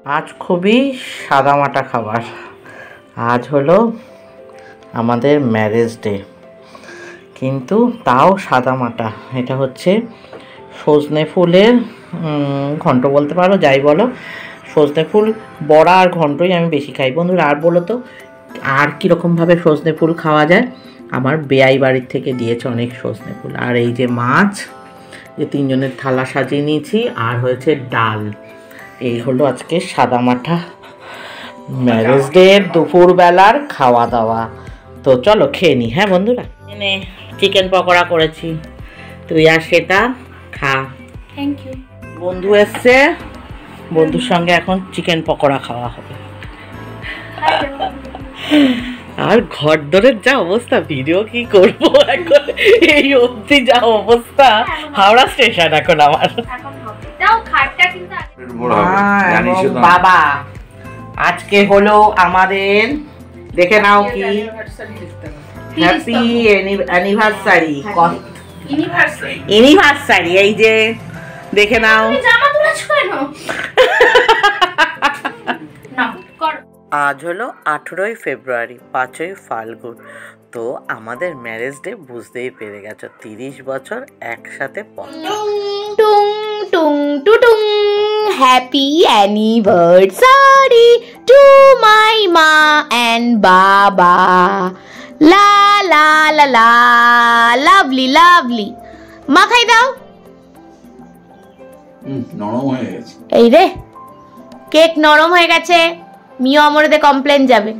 আজ খুবই সাদামাটা খাবার। আজ হলো আমাদের ম্যারেজ ডে, কিন্তু তাও সাদামাটা। এটা হচ্ছে সজনে ফুলের ঘন্ট বলতে পারো, যাই বলো। সজনে ফুল বড়া আর ঘন্টই আমি বেশি খাই। বন্ধুরা আর বলো তো আর কীরকমভাবে সজনে ফুল খাওয়া যায়? আমার বেয়াই বাড়ির থেকে দিয়েছে অনেক সজনে ফুল। আর এই যে মাছ, যে তিনজনের থালা সাজিয়ে নিয়েছি, আর হয়েছে ডাল। এই হলো আজকে সাদামাটা ম্যারেজ ডে দুপুরবেলার খাওয়া দাওয়া। তো চলো খেয়ে নি। হ্যাঁ বন্ধুরা, এনে চিকেন পকোড়া করেছি, তুই আর সেটা খা। Thank you. বন্ধু এসছে, বন্ধুর সঙ্গে এখন চিকেন পকোড়া খাওয়া হবে। আর ঘর দরের যা অবস্থা, ভিডিও কি করবো এখন, এই অবধি যা অবস্থা। হাওড়া স্টেশন এখন আমার। বাবা আজকে হলো আমাদের, দেখে নাও কি হ্যাপি অ্যানিভার্সারি। ইউনিভার্সারি এই যে দেখে নাও। আজ হলো 18ই ফেব্রুয়ারি, 5ই ফাল্গুন। তো আমাদের ম্যারেজ ডে বুঝতেই পেরে গেছো, 30 বছর একসাথে হ্যাপি অ্যানিভার্সারি টু মাই মা অ্যান্ড বাবা। লা লা লা লা, লাভলি লাভলি। মা খাই দাও। নরম হয়ে গেছে। এই রে, কেক নরম হয়ে গেছে। মিও আমরেতে কমপ্লেন যাবে।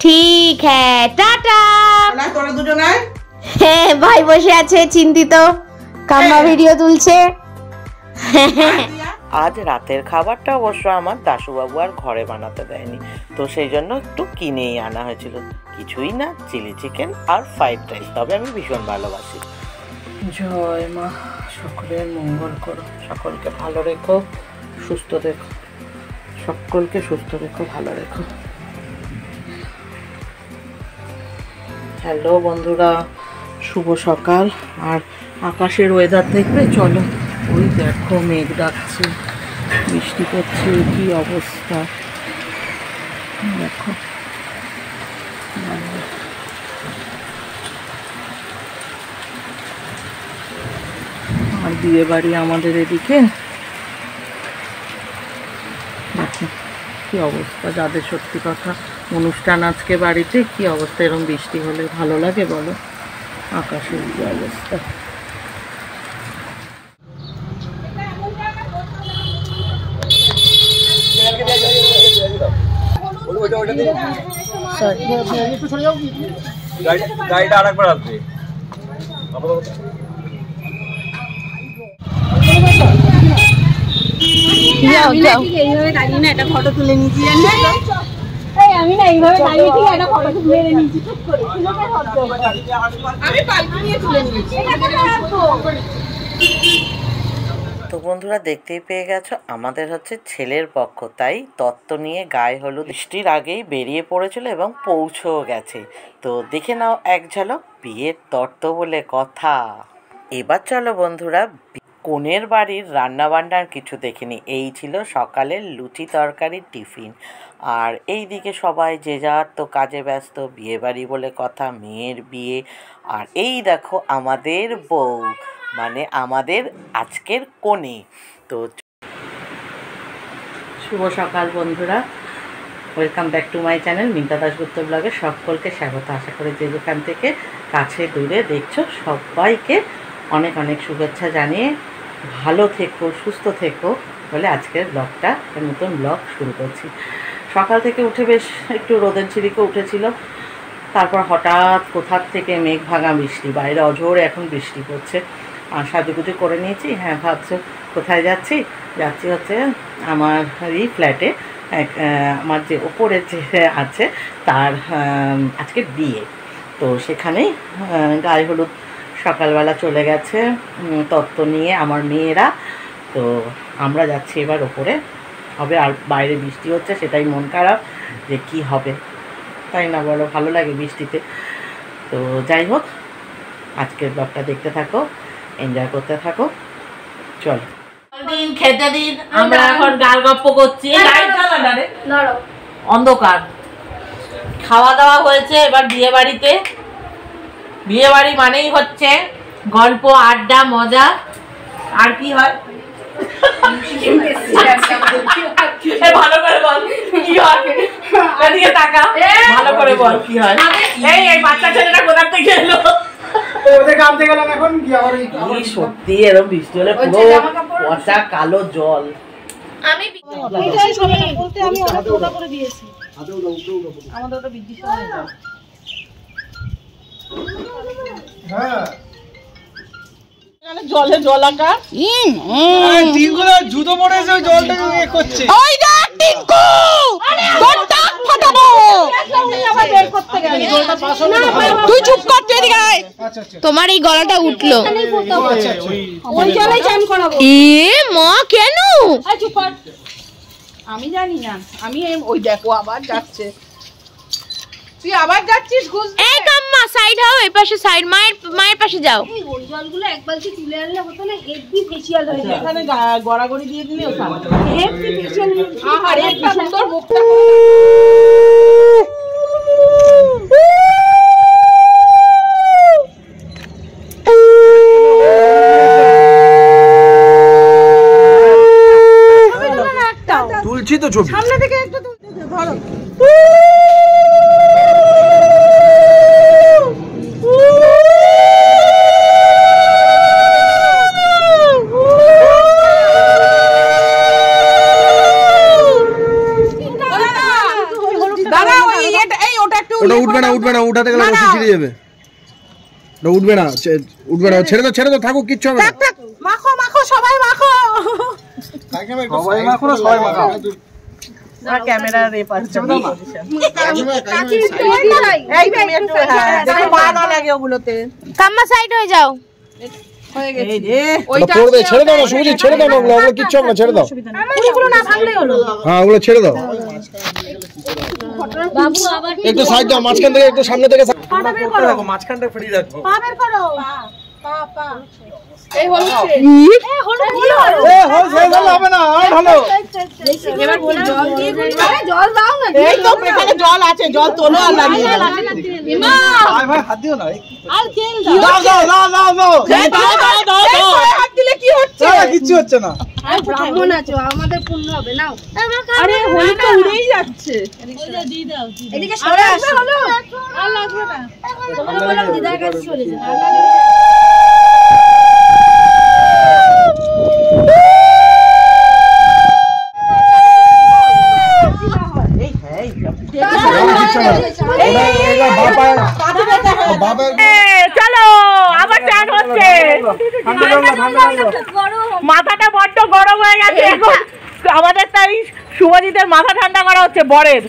ঠিক হ্যাঁ, টাটা। তোরা দুজনে? হ্যাঁ, ভাই বসে আছে চিন্তিত, কাম্মা ভিডিও তুলছে। আজ রাতের খাবারটা অবশ্য আমার দাশুবাবু আর ঘরে বানাতে দেয়নি, তো সেই জন্য একটু কিনেই আনা হয়েছিল। কিছুই না, চিলি চিকেন আর ফ্রাইড রাইস। তবে আমি ভীষণ ভালোবাসি। জয় মা, সকলের মঙ্গল করো, সকলকে ভালো রেখো, সুস্থ রেখো, সকলকে সুস্থ রেখো, ভালো রেখো। হ্যালো বন্ধুরা, শুভ সকাল। আর আকাশের ওয়েদার দেখবে চলো, ওই দেখো মেঘ ডাকছে, বৃষ্টি পড়ছে, কি অবস্থা দেখো। আর বিয়ে বাড়ি আমাদের এদিকে দেখো কি অবস্থা। যাদের সত্যি কথা অনুষ্ঠান আজকে বাড়িতে, কি অবস্থা। এরকম বৃষ্টি হলে ভালো লাগে বলো? আকাশের কি অবস্থা। গাড়িটা আরেকবার আসবে। এইভাবে দাঁড়িয়ে না একটা ফটো তুলে নিয়েছি, আমি না এইভাবে দাঁড়িয়ে ঠিক একটা ফটো তুলে নিয়েছি। আমি পাল্টি নিয়ে তুলে নিয়েছি। তো বন্ধুরা দেখতেই পেয়ে গেছো, আমাদের হচ্ছে ছেলের পক্ষ, তাই তত্ত্ব নিয়ে গায়ে হলুদ বৃষ্টির আগেই বেরিয়ে পড়েছিল এবং পৌঁছেও গেছে। তো দেখে নাও এক ঝলক বিয়ের তত্ত্ব বলে কথা। এবার চলো বন্ধুরা, কনের বাড়ির রান্নাবান্নার কিছু দেখিনি। এই ছিল সকালের লুচি তরকারি টিফিন। আর এই দিকে সবাই যে যার তো কাজে ব্যস্ত, বিয়ে বাড়ি বলে কথা, মেয়ের বিয়ে। আর এই দেখো আমাদের বউ, মানে আমাদের আজকের কনে। তো শুভ সকাল বন্ধুরা, welcome back to my channel Minta Dasgupta ব্লগে সকলকে স্বাগত। আশা করি যে যেখান থেকে কাছে দূরে দেখছো সবাইকে অনেক অনেক শুভেচ্ছা জানিয়ে ভালো থেকো, সুস্থ থেকো বলে আজকের ব্লগটা, নতুন ব্লগ শুরু করছি। সকাল থেকে উঠে বেশ একটু রোদের ঝিরিকে উঠেছিল, তারপর হঠাৎ কোথার থেকে মেঘ ভাঙা বৃষ্টি, বাইরে অঝোরে এখন বৃষ্টি পড়ছে। আর সাজুগুজু করে নিয়েছি। হ্যাঁ ভাবছো কোথায় যাচ্ছি? যাচ্ছি হচ্ছে আমার এই ফ্ল্যাটে, আমার যে ওপরের যে আছে তার আজকে বিয়ে। তো সেখানেই গায়ে হলুদ সকালবেলা চলে গেছে তত্ত্ব নিয়ে আমার মেয়েরা। তো আমরা যাচ্ছি এবার ওপরে, হবে। আর বাইরে বৃষ্টি হচ্ছে, সেটাই মন খারাপ যে কি হবে, তাই না বলো? ভালো লাগে বৃষ্টিতে। তো যাই হোক, আজকের ব্লগটা দেখতে থাকো, এনজয় করতে থাকো। চলো। দিন দিন, খেতে দিন, আমরা এখন গাল গপ্প করছি। লাইট জ্বালা না রে, অন্ধকার। খাওয়া দাওয়া হয়েছে, এবার বিয়ে বাড়িতে। বিয়ে বাড়ি মানেই হচ্ছে গল্প, আড্ডা, মজা। আর কি হয়? ভালো করে বল কি হয়, এদিকে তাকা, ভালো করে বল কি হয়। এই বাচ্চা ছেলেটা কোথা থেকে এলো? সত্যি এরকম বৃষ্টি হলে পুরো পচা কালো জল। আমি জলে জলাকা জুতো পড়েছে, জলটাকে করছে। তুই চুপ কর, তুই এদিকে আয়। তোমার এই গলাটা উঠলো। এ মা, কেন? আমি জানি না, আমি ওই দেখো আবার যাচ্ছে। তুই আবার যাচ্ছিস ঘুষ। এই কাম্মা, সাইড হও, এই পাশে সাইড, মায়ের পাশে যাও। ওই জলগুলো এক বালতি তুলে আনলে হতো না, হেভি ফেশিয়াল হয়ে যায়। এখানে গড়াগড়ি দিয়ে দিলে হেভি ফেশিয়াল হয়ে যায়। আরে কি সুন্দর মুখটা। তুলছি তো ছবি। সামনে থেকে একটু ধরো। ওটা উঠবে না, উঠবে না, উঠাতে গেলে রশি ছিঁড়ে যাবে। ওটা উঠবে না, উঠবে না, ছেড়ে দাও, ছেড়ে দাও, থাকুক, কিচ্ছু হবে না। মাখো মাখো, সবাই মাখো। সবাই মাখো না, সবাই মাখাও। ক্যামেরার এ পাশে এই তুমি একটু দেখো পা না লাগে ওগুলোতে। কাম্মা, সাইড হয়ে যাও। হয়ে গেছে। ওটা পড়বে, ছেড়ে দাও না সুজি, ছেড়ে দাও না, ওগুলো কিচ্ছু হবে না, ছেড়ে দাও। ওগুলো না ভাঙলেই হলো। হ্যাঁ, ওগুলো ছেড়ে দাও। বাবু আবার একটু সাইড দাও, মাঝখান থেকে একটু সামনে থেকে পাটা বের করো, মাঝখানটা ফ্রি রাখো। পা বের করো। পা এই হচ্ছে। হবে না, আর ভালো। এবার জল দিয়ে গুলি। আরে জল দাও না। এই তো এখানে জল আছে, জল তোলো আর লাগিয়ে দাও। মা ভাই হাত দিও না। আর তেল দাও। দাও দাও দাও দাও দাও। দাও হাত দিলে কি হচ্ছে? কিচ্ছু হচ্ছে না। আর ব্রাহ্মণ আছে, আমাদের পুণ্য হবে নাও। আরে হোলি তো উড়েই যাচ্ছে। এদিকে সরে আসো। আর লাগবে না। তোমরা বলো দিদার কাছে চলে যাও। চলো, আবার চান হচ্ছে। মাথাটা বড্ড গরম হয়ে গেছে এখন। আমাদের তাই শুভজিতের মাথা ঠান্ডা করা হচ্ছে বরের।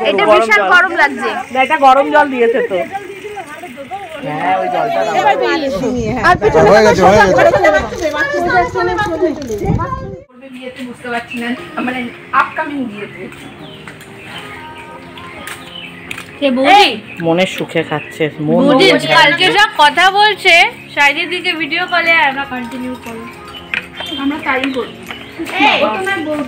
এটা বিশাল গরম লাগছে। এটা গরম জল দিয়েছে তো। হ্যাঁ, ওই জলটা হয়ে গেছে, হয়ে গেছে। বিয়েতে বুঝতে পারছি না, মানে আপকামিং বিয়েতে। মনের সুখে খাচ্ছে, কালকে সব কথা বলছে, সাইডের দিকে ভিডিও কলে আমরা কন্টিনিউ করব। আমরা তাই করি। এই, ও তো না বউ।